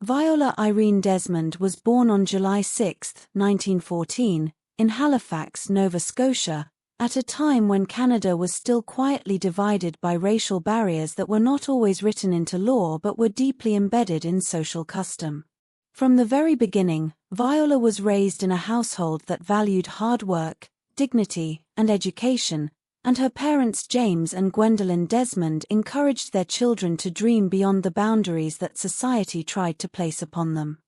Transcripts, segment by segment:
Viola Irene Desmond was born on July 6, 1914, in Halifax, Nova Scotia, at a time when Canada was still quietly divided by racial barriers that were not always written into law but were deeply embedded in social custom. From the very beginning, Viola was raised in a household that valued hard work, dignity, and education, and her parents James and Gwendolyn Desmond encouraged their children to dream beyond the boundaries that society tried to place upon them.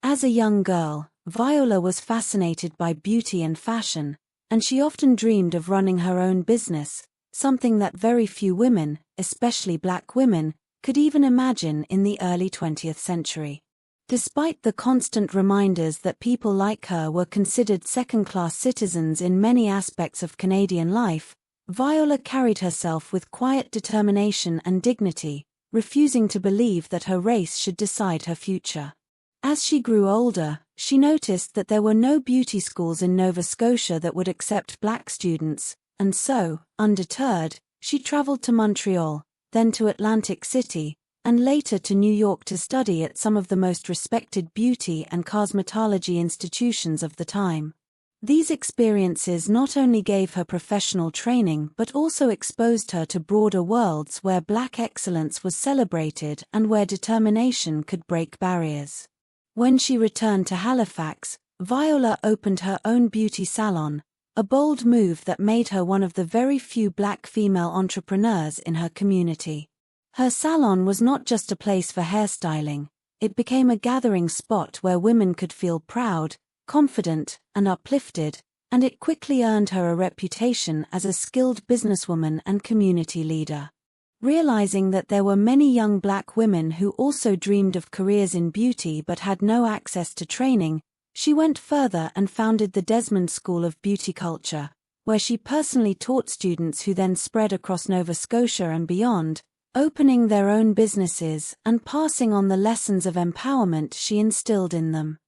As a young girl, Viola was fascinated by beauty and fashion, and she often dreamed of running her own business, something that very few women, especially black women, could even imagine in the early 20th century. Despite the constant reminders that people like her were considered second-class citizens in many aspects of Canadian life, Viola carried herself with quiet determination and dignity, refusing to believe that her race should decide her future. As she grew older, she noticed that there were no beauty schools in Nova Scotia that would accept black students, and so, undeterred, she traveled to Montreal, then to Atlantic City, and later to New York to study at some of the most respected beauty and cosmetology institutions of the time. These experiences not only gave her professional training but also exposed her to broader worlds where black excellence was celebrated and where determination could break barriers. When she returned to Halifax, Viola opened her own beauty salon, a bold move that made her one of the very few black female entrepreneurs in her community. Her salon was not just a place for hairstyling, it became a gathering spot where women could feel proud, confident, and uplifted, and it quickly earned her a reputation as a skilled businesswoman and community leader. Realizing that there were many young black women who also dreamed of careers in beauty but had no access to training, she went further and founded the Desmond School of Beauty Culture, where she personally taught students who then spread across Nova Scotia and beyond, opening their own businesses and passing on the lessons of empowerment she instilled in them.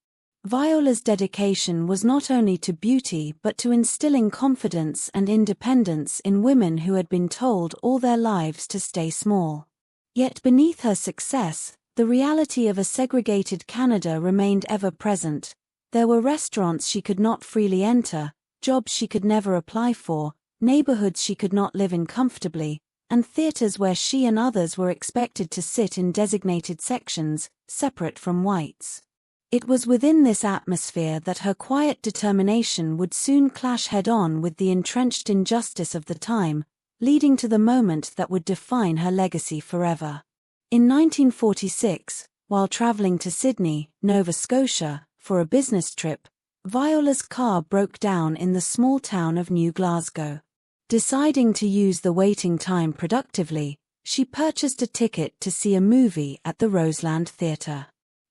Viola's dedication was not only to beauty but to instilling confidence and independence in women who had been told all their lives to stay small. Yet beneath her success, the reality of a segregated Canada remained ever present. There were restaurants she could not freely enter, jobs she could never apply for, neighborhoods she could not live in comfortably, and theaters where she and others were expected to sit in designated sections, separate from whites. It was within this atmosphere that her quiet determination would soon clash head-on with the entrenched injustice of the time, leading to the moment that would define her legacy forever. In 1946, while traveling to Sydney, Nova Scotia, for a business trip, Viola's car broke down in the small town of New Glasgow. Deciding to use the waiting time productively, she purchased a ticket to see a movie at the Roseland Theatre.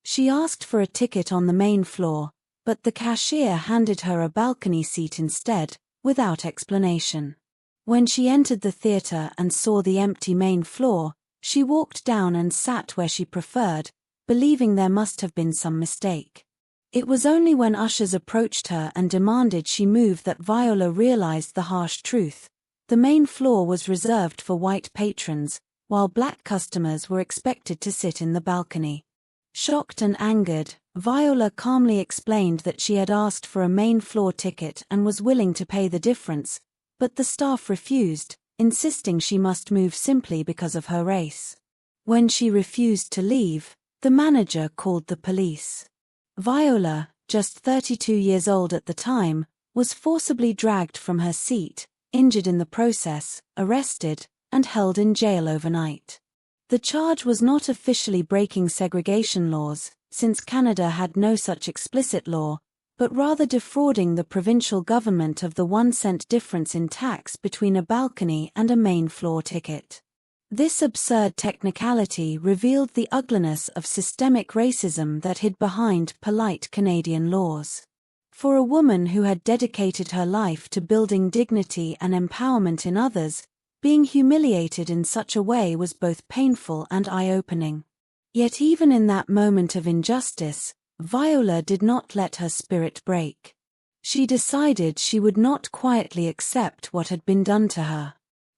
She asked for a ticket on the main floor, but the cashier handed her a balcony seat instead, without explanation. When she entered the theatre and saw the empty main floor, she walked down and sat where she preferred, believing there must have been some mistake. It was only when ushers approached her and demanded she move that Viola realized the harsh truth. The main floor was reserved for white patrons, while black customers were expected to sit in the balcony. Shocked and angered, Viola calmly explained that she had asked for a main floor ticket and was willing to pay the difference, but the staff refused, insisting she must move simply because of her race. When she refused to leave, the manager called the police. Viola, just 32 years old at the time, was forcibly dragged from her seat, injured in the process, arrested, and held in jail overnight. The charge was not officially breaking segregation laws, since Canada had no such explicit law, but rather defrauding the provincial government of the 1-cent difference in tax between a balcony and a main floor ticket. This absurd technicality revealed the ugliness of systemic racism that hid behind polite Canadian laws. For a woman who had dedicated her life to building dignity and empowerment in others, being humiliated in such a way was both painful and eye-opening. Yet even in that moment of injustice, Viola did not let her spirit break. She decided she would not quietly accept what had been done to her.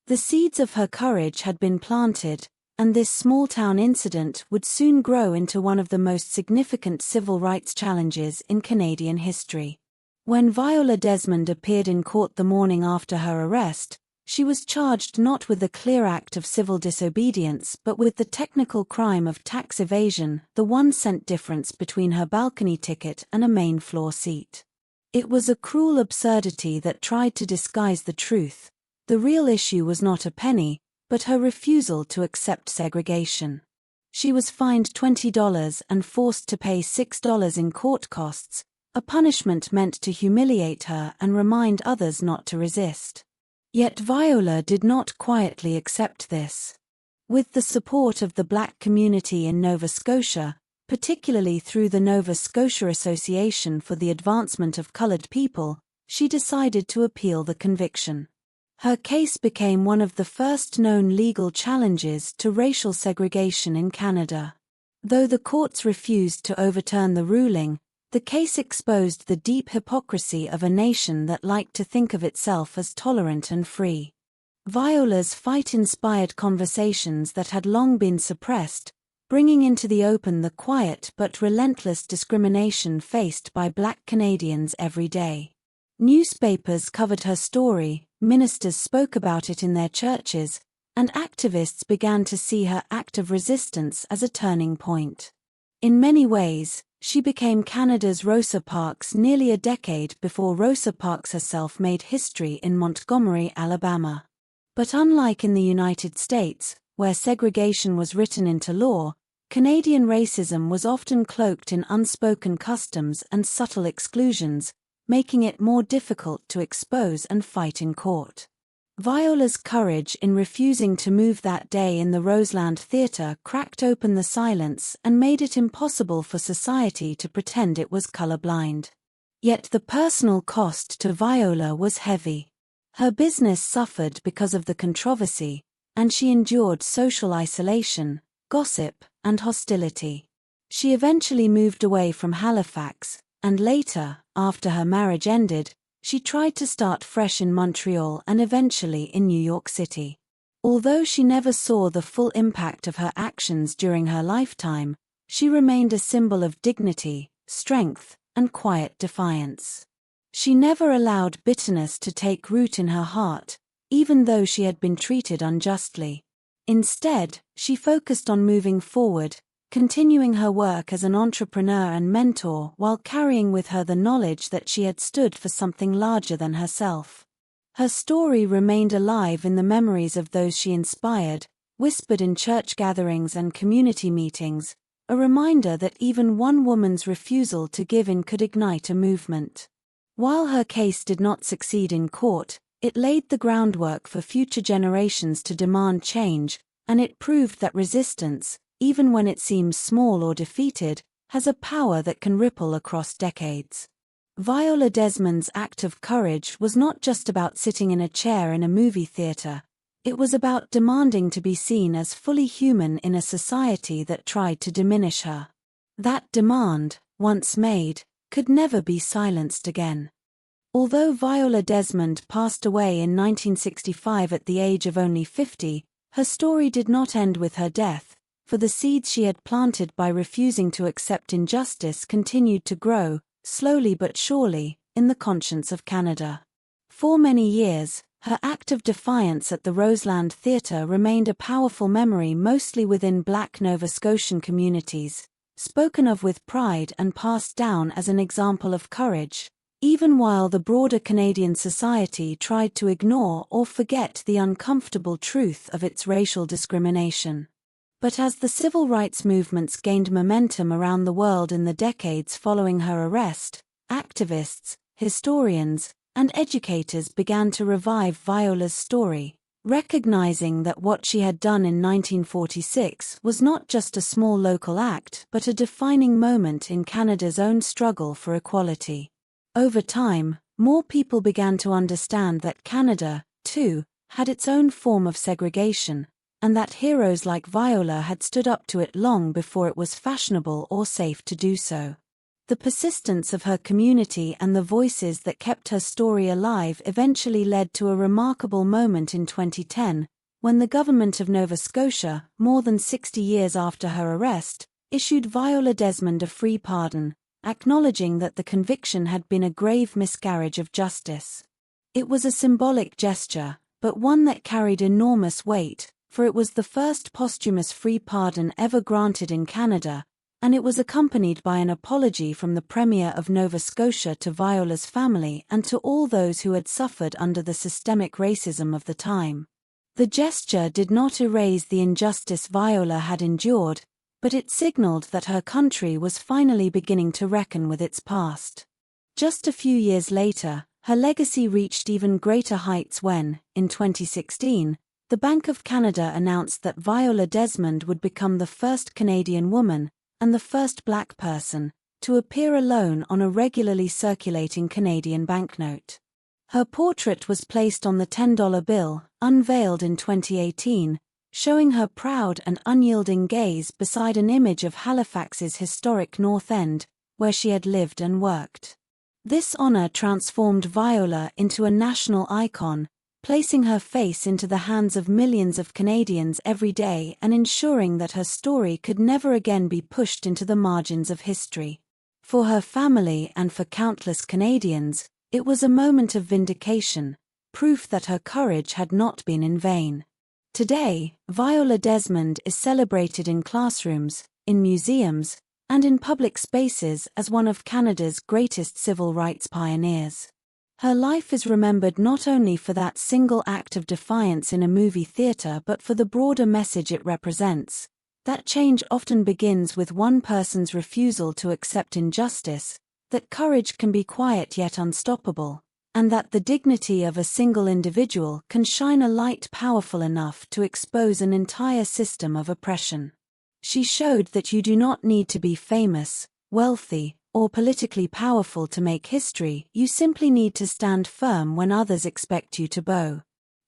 The seeds of her courage had been planted, and this small-town incident would soon grow into one of the most significant civil rights challenges in Canadian history. When Viola Desmond appeared in court the morning after her arrest, she was charged not with the clear act of civil disobedience but with the technical crime of tax evasion, the 1-cent difference between her balcony ticket and a main floor seat. It was a cruel absurdity that tried to disguise the truth. The real issue was not a penny, but her refusal to accept segregation. She was fined $20 and forced to pay $6 in court costs, a punishment meant to humiliate her and remind others not to resist. Yet Viola did not quietly accept this. With the support of the Black community in Nova Scotia, particularly through the Nova Scotia Association for the Advancement of Coloured People, she decided to appeal the conviction. Her case became one of the first known legal challenges to racial segregation in Canada. Though the courts refused to overturn the ruling, the case exposed the deep hypocrisy of a nation that liked to think of itself as tolerant and free. Viola's fight inspired conversations that had long been suppressed, bringing into the open the quiet but relentless discrimination faced by Black Canadians every day. Newspapers covered her story, ministers spoke about it in their churches, and activists began to see her act of resistance as a turning point. In many ways, she became Canada's Rosa Parks nearly a decade before Rosa Parks herself made history in Montgomery, Alabama. But unlike in the United States, where segregation was written into law, Canadian racism was often cloaked in unspoken customs and subtle exclusions, making it more difficult to expose and fight in court. Viola's courage in refusing to move that day in the Roseland Theatre cracked open the silence and made it impossible for society to pretend it was colorblind. Yet the personal cost to Viola was heavy. Her business suffered because of the controversy, and she endured social isolation, gossip, and hostility. She eventually moved away from Halifax, and later, after her marriage ended, she tried to start fresh in Montreal and eventually in New York City. Although she never saw the full impact of her actions during her lifetime, she remained a symbol of dignity, strength, and quiet defiance. She never allowed bitterness to take root in her heart, even though she had been treated unjustly. Instead, she focused on moving forward, continuing her work as an entrepreneur and mentor while carrying with her the knowledge that she had stood for something larger than herself. Her story remained alive in the memories of those she inspired, whispered in church gatherings and community meetings, a reminder that even one woman's refusal to give in could ignite a movement. While her case did not succeed in court, it laid the groundwork for future generations to demand change, and it proved that resistance, even when it seems small or defeated, has a power that can ripple across decades. Viola Desmond's act of courage was not just about sitting in a chair in a movie theater. It was about demanding to be seen as fully human in a society that tried to diminish her. That demand, once made, could never be silenced again. Although Viola Desmond passed away in 1965 at the age of only 50, her story did not end with her death, for the seeds she had planted by refusing to accept injustice continued to grow, slowly but surely, in the conscience of Canada. For many years, her act of defiance at the Roseland Theatre remained a powerful memory mostly within Black Nova Scotian communities, spoken of with pride and passed down as an example of courage, even while the broader Canadian society tried to ignore or forget the uncomfortable truth of its racial discrimination. But as the civil rights movements gained momentum around the world in the decades following her arrest, activists, historians, and educators began to revive Viola's story, recognizing that what she had done in 1946 was not just a small local act but a defining moment in Canada's own struggle for equality. Over time, more people began to understand that Canada, too, had its own form of segregation, and that heroes like Viola had stood up to it long before it was fashionable or safe to do so. The persistence of her community and the voices that kept her story alive eventually led to a remarkable moment in 2010, when the government of Nova Scotia, more than 60 years after her arrest, issued Viola Desmond a free pardon, acknowledging that the conviction had been a grave miscarriage of justice. It was a symbolic gesture, but one that carried enormous weight, for it was the first posthumous free pardon ever granted in Canada, and it was accompanied by an apology from the Premier of Nova Scotia to Viola's family and to all those who had suffered under the systemic racism of the time. The gesture did not erase the injustice Viola had endured, but it signaled that her country was finally beginning to reckon with its past. Just a few years later, her legacy reached even greater heights when, in 2016, the Bank of Canada announced that Viola Desmond would become the first Canadian woman, and the first Black person, to appear alone on a regularly circulating Canadian banknote. Her portrait was placed on the $10 bill, unveiled in 2018, showing her proud and unyielding gaze beside an image of Halifax's historic North End, where she had lived and worked. This honor transformed Viola into a national icon, placing her face into the hands of millions of Canadians every day and ensuring that her story could never again be pushed into the margins of history. For her family and for countless Canadians, it was a moment of vindication, proof that her courage had not been in vain. Today, Viola Desmond is celebrated in classrooms, in museums, and in public spaces as one of Canada's greatest civil rights pioneers. Her life is remembered not only for that single act of defiance in a movie theater but for the broader message it represents, that change often begins with one person's refusal to accept injustice, that courage can be quiet yet unstoppable, and that the dignity of a single individual can shine a light powerful enough to expose an entire system of oppression. She showed that you do not need to be famous, wealthy, or politically powerful to make history. You simply need to stand firm when others expect you to bow.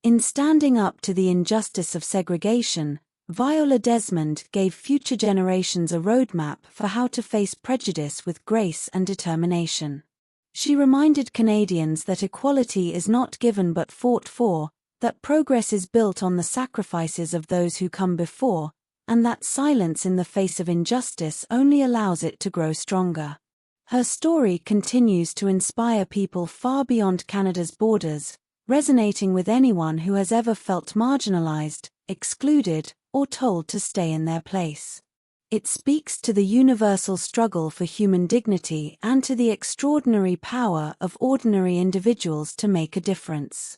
In standing up to the injustice of segregation, Viola Desmond gave future generations a roadmap for how to face prejudice with grace and determination. She reminded Canadians that equality is not given but fought for, that progress is built on the sacrifices of those who come before, and that silence in the face of injustice only allows it to grow stronger. Her story continues to inspire people far beyond Canada's borders, resonating with anyone who has ever felt marginalized, excluded, or told to stay in their place. It speaks to the universal struggle for human dignity and to the extraordinary power of ordinary individuals to make a difference.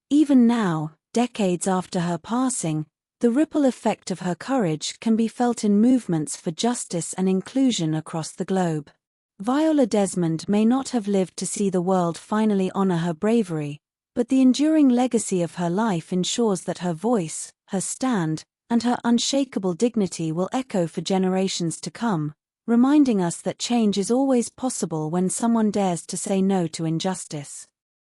Even now, decades after her passing, the ripple effect of her courage can be felt in movements for justice and inclusion across the globe. Viola Desmond may not have lived to see the world finally honor her bravery, but the enduring legacy of her life ensures that her voice, her stand, and her unshakable dignity will echo for generations to come, reminding us that change is always possible when someone dares to say no to injustice.